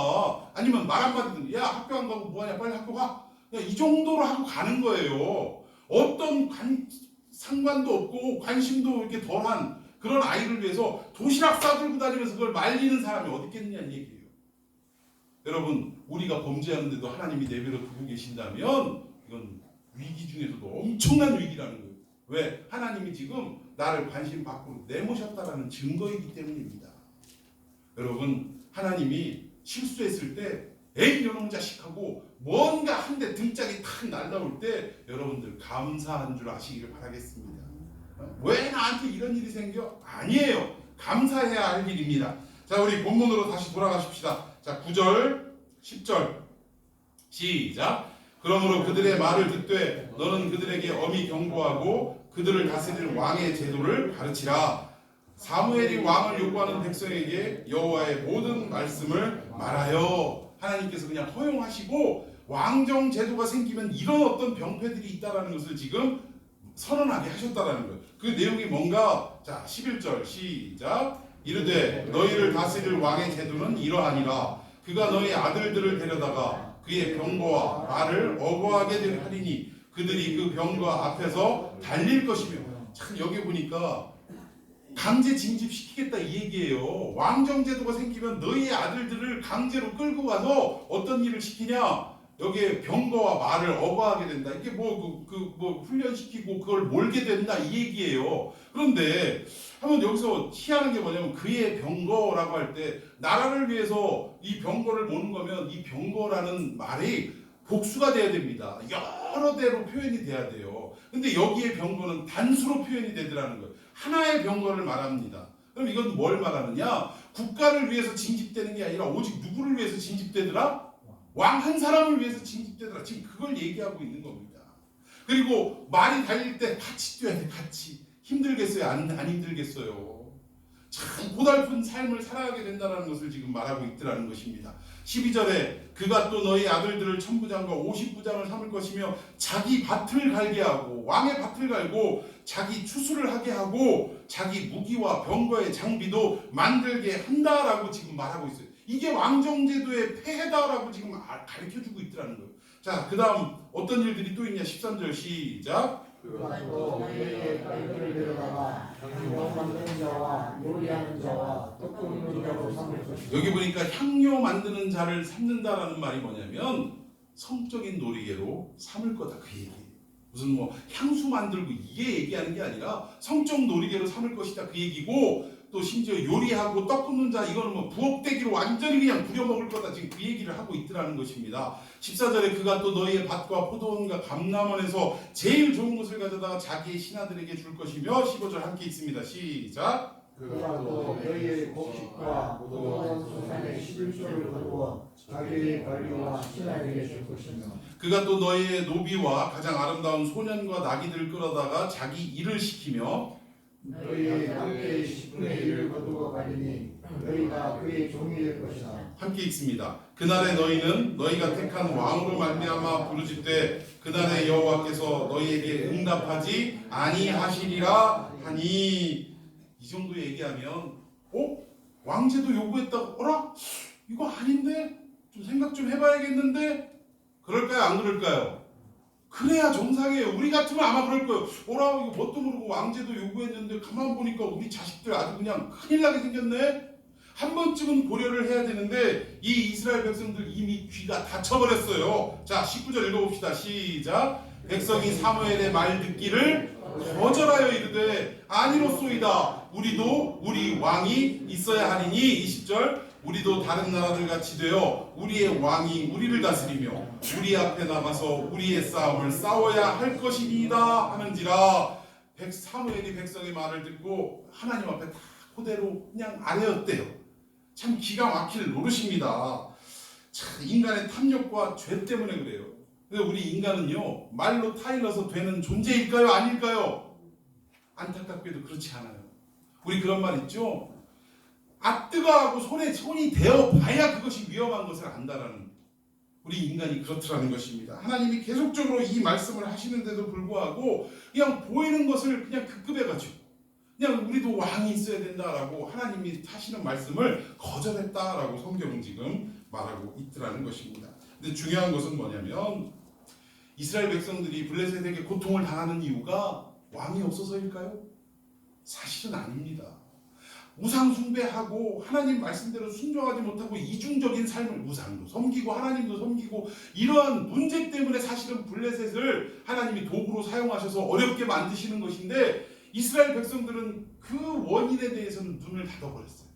아니면 말 한마디 야 학교 안 가고 뭐하냐, 빨리 학교 가. 그냥 이 정도로 하고 가는 거예요. 어떤 상관도 없고 관심도 이렇게 덜한 그런 아이를 위해서 도시락 싸들고 다니면서 그걸 말리는 사람이 어디 있겠느냐는 얘기예요. 여러분, 우리가 범죄하는데도 하나님이 내버려 두고 계신다면 이건 위기 중에서도 엄청난 위기라는 거예요. 왜? 하나님이 지금 나를 관심 밖으로 내모셨다라는 증거이기 때문입니다. 여러분, 하나님이 실수했을 때 에이 이놈 자식하고 뭔가 한 대 등짝이 탁 날라올 때 여러분들 감사한 줄 아시기를 바라겠습니다. 왜 나한테 이런 일이 생겨? 아니에요. 감사해야 할 일입니다. 자, 우리 본문으로 다시 돌아가십시다. 자, 9절, 10절 시작. 그러므로 그들의 말을 듣되 너는 그들에게 엄히 경고하고 그들을 다스릴 왕의 제도를 가르치라. 사무엘이 왕을 요구하는 백성에게 여호와의 모든 말씀을 말하여. 하나님께서 그냥 허용하시고 왕정 제도가 생기면 이런 어떤 병폐들이 있다라는 것을 지금 선언하게 하셨다라는 거예요. 그 내용이 뭔가? 자, 11절 시작. 이르되 너희를 다스릴 왕의 제도는 이러하니라. 그가 너희 아들들을 데려다가 그의 병거와 말을 어거하게 하리니 그들이 그 병거 앞에서 달릴 것이며. 참 여기 보니까 강제 징집시키겠다 이 얘기예요. 왕정제도가 생기면 너희의 아들들을 강제로 끌고 가서 어떤 일을 시키냐? 여기에 병거와 말을 어거하게 된다. 이게 뭐 훈련시키고 그걸 몰게 된다 이 얘기예요. 그런데 한번 여기서 희한한 게 뭐냐면 그의 병거라고 할 때 나라를 위해서 이 병거를 모는 거면 이 병거라는 말이 복수가 돼야 됩니다. 여러 대로 표현이 돼야 돼요. 근데 여기에 병거는 단수로 표현이 되더라는 거예요. 하나의 병거를 말합니다. 그럼 이건 뭘 말하느냐? 국가를 위해서 징집되는 게 아니라 오직 누구를 위해서 징집되더라? 왕 한 사람을 위해서 징집되더라. 지금 그걸 얘기하고 있는 겁니다. 그리고 말이 달릴 때 같이 뛰어야 돼. 같이. 힘들겠어요? 안 힘들겠어요? 참 고달픈 삶을 살아가게 된다는 것을 지금 말하고 있더라는 것입니다. 12절에 그가 또 너희 아들들을 천부장과 50부장을 삼을 것이며 자기 밭을 갈게 하고 왕의 밭을 갈고 자기 추수를 하게 하고 자기 무기와 병거의 장비도 만들게 한다라고 지금 말하고 있어요. 이게 왕정제도의 폐해다라고 지금 가르쳐주고 있더라는 거예요. 자, 그 다음 어떤 일들이 또 있냐. 13절 시작. 그가 또 너희의 딸들을 데려다가 향료 만드는 자와 요리하는 자와 떡 굽는 자로 삼을 것이다. 여기 보니까 향료 만드는 자를 삼는다라는 말이 뭐냐면 성적인 놀이개로 삼을 거다, 그 얘기예요. 무슨 뭐 향수 만들고 이게 얘기하는 게 아니라 성적 놀이개로 삼을 것이다, 그 얘기고, 또 심지어 요리하고 떡 굽는 자, 이거는 뭐 부엌대기로 완전히 그냥 부려먹을 거다, 지금 그 얘기를 하고 있더라는 것입니다. 14절에 그가 또 너희의 밭과 포도원과 감람원에서 제일 좋은 것을 가져다가 자기의 신하들에게 줄 것이며, 15절 함께 있습니다. 시작. 그가 또 너희의 곡식과 포도원 소산의 11조를 거두어 자기의 관리와 신하에게 줄 것이며 그가 또 너희의 노비와 가장 아름다운 소년과 나귀들을 끌어다가 자기 일을 시키며 너희의 남편의 10분의 1을 거두어 가리니 너희가 그의 종이 될 것이다. 함께 읽습니다. 그날에 너희는 너희가 택한 왕으로 말미암아 부르짖되 그날에 여호와께서 너희에게 응답하지 아니하시리라 하니. 이 정도 얘기하면 왕제도 요구했다고? 어라? 이거 아닌데? 좀 생각 좀 해봐야겠는데? 그럴까요? 안 그럴까요? 그래야 정상이에요. 우리 같으면 아마 그럴 거예요. 어라? 이거 뭣도 모르고 왕제도 요구했는데 가만 보니까 우리 자식들 아주 그냥 큰일 나게 생겼네? 한 번쯤은 고려를 해야 되는데 이 이스라엘 백성들 이미 귀가 닫혀버렸어요. 자, 19절 읽어봅시다. 시작. 백성이 사무엘의 말 듣기를 거절하여 이르되 아니로소이다. 우리도 우리 왕이 있어야 하리니. 20절. 우리도 다른 나라들 같이 되어 우리의 왕이 우리를 다스리며 우리 앞에 나가서 우리의 싸움을 싸워야 할 것이니이다 하는지라. 사무엘이 백성의 말을 듣고 하나님 앞에 다 그대로 그냥 아뢰었대요. 참 기가 막힐 노릇입니다. 참 인간의 탐욕과 죄 때문에 그래요. 우리 인간은요, 말로 타일러서 되는 존재일까요? 아닐까요? 안타깝게도 그렇지 않아요. 우리 그런 말 있죠? 뜨거 하고 손이 대어 봐야 그것이 위험한 것을 안다라는, 우리 인간이 그렇더라는 것입니다. 하나님이 계속적으로 이 말씀을 하시는데도 불구하고 그냥 보이는 것을 그냥 급급해가지고 그냥 우리도 왕이 있어야 된다라고 하나님이 하시는 말씀을 거절했다라고 성경은 지금 말하고 있더라는 것입니다. 근데 중요한 것은 뭐냐면 이스라엘 백성들이 블레셋에게 고통을 당하는 이유가 왕이 없어서일까요? 사실은 아닙니다. 우상 숭배하고 하나님 말씀대로 순종하지 못하고 이중적인 삶을, 우상도 섬기고 하나님도 섬기고, 이러한 문제 때문에 사실은 블레셋을 하나님이 도구로 사용하셔서 어렵게 만드시는 것인데 이스라엘 백성들은 그 원인에 대해서는 눈을 닫아버렸어요.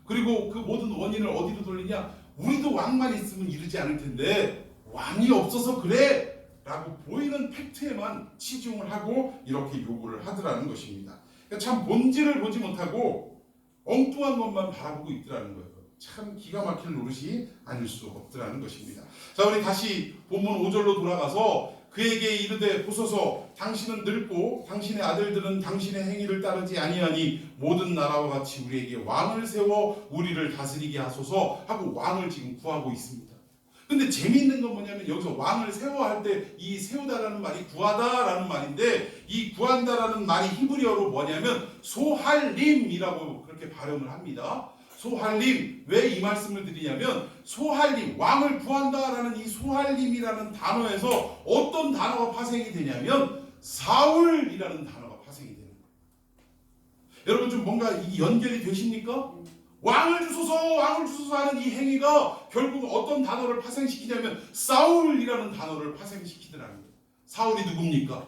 그리고 그 모든 원인을 어디로 돌리냐? 우리도 왕만 있으면 이르지 않을 텐데 왕이 없어서 그래 라고 보이는 팩트에만 치중을 하고 이렇게 요구를 하더라는 것입니다. 그러니까 참 본질을 보지 못하고 엉뚱한 것만 바라보고 있더라는 거예요. 참 기가 막힐 노릇이 아닐 수 없더라는 것입니다. 자, 우리 다시 본문 5절로 돌아가서 그에게 이르되 보소서 당신은 늙고 당신의 아들들은 당신의 행위를 따르지 아니하니 모든 나라와 같이 우리에게 왕을 세워 우리를 다스리게 하소서 하고 왕을 지금 구하고 있습니다. 근데 재미있는 건 뭐냐면 여기서 왕을 세워 할 때 이 세우다라는 말이 구하다라는 말인데, 이 구한다라는 말이 히브리어로 뭐냐면 소할림이라고 그렇게 발음을 합니다. 소할림. 왜 이 말씀을 드리냐면 소할림, 왕을 구한다라는 이 소할림이라는 단어에서 어떤 단어가 파생이 되냐면 사울이라는 단어가 파생이 되는 거예요. 여러분 좀 뭔가 이 연결이 되십니까? 왕을 주소서 하는 이 행위가 결국 어떤 단어를 파생시키냐면 사울이라는 단어를 파생시키더라는 거예요. 사울이 누굽니까?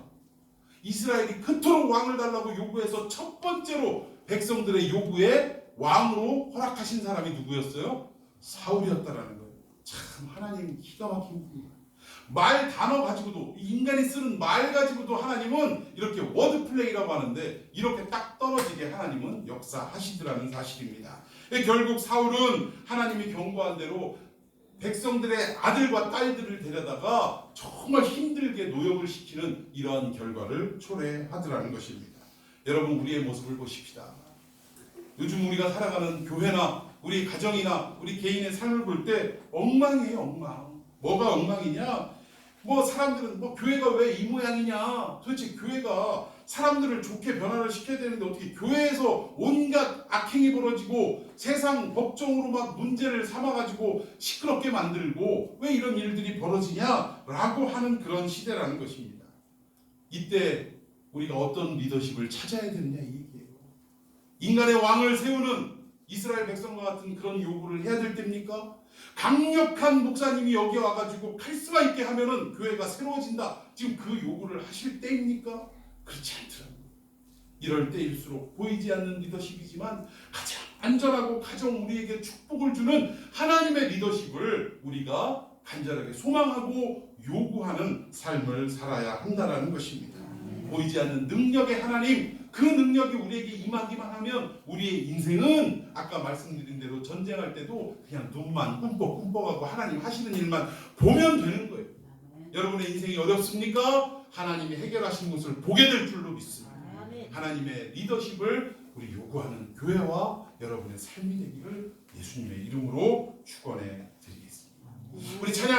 이스라엘이 그토록 왕을 달라고 요구해서 첫 번째로 백성들의 요구에 왕으로 허락하신 사람이 누구였어요? 사울이었다라는 거예요. 참 하나님 기가 막힌 분이에요. 말 단어 가지고도, 인간이 쓰는 말 가지고도 하나님은 이렇게 워드플레이라고 하는데 이렇게 딱 떨어지게 하나님은 역사하시더라는 사실입니다. 결국 사울은 하나님이 경고한 대로 백성들의 아들과 딸들을 데려다가 정말 힘들게 노역을 시키는 이러한 결과를 초래하더라는 것입니다. 여러분 우리의 모습을 보십시다. 요즘 우리가 살아가는 교회나 우리 가정이나 우리 개인의 삶을 볼 때 엉망이에요, 엉망. 뭐가 엉망이냐? 뭐 사람들은 뭐 교회가 왜 이 모양이냐? 도대체 교회가 사람들을 좋게 변화를 시켜야 되는데 어떻게 교회에서 온갖 악행이 벌어지고 세상 법정으로 막 문제를 삼아가지고 시끄럽게 만들고 왜 이런 일들이 벌어지냐라고 하는 그런 시대라는 것입니다. 이때 우리가 어떤 리더십을 찾아야 되느냐 이 얘기예요. 인간의 왕을 세우는 이스라엘 백성과 같은 그런 요구를 해야 될 때입니까? 강력한 목사님이 여기 와가지고 카리스마 있게 하면은 교회가 새로워진다. 지금 그 요구를 하실 때입니까? 그렇지 않더라고요. 이럴 때일수록 보이지 않는 리더십이지만 가장 안전하고 가장 우리에게 축복을 주는 하나님의 리더십을 우리가 간절하게 소망하고 요구하는 삶을 살아야 한다는 것입니다. 보이지 않는 능력의 하나님, 그 능력이 우리에게 임하기만 하면 우리의 인생은 아까 말씀드린 대로 전쟁할 때도 그냥 눈만 꿈뻑꿈뻑하고 하나님 하시는 일만 보면 되는 거예요. 여러분의 인생이 어렵습니까? 하나님이 해결하신 것을 보게 될 줄로 믿습니다. 하나님의 리더십을 우리 요구하는 교회와 여러분의 삶이 되기를 예수님의 이름으로 축원해 드리겠습니다. 우리 찬양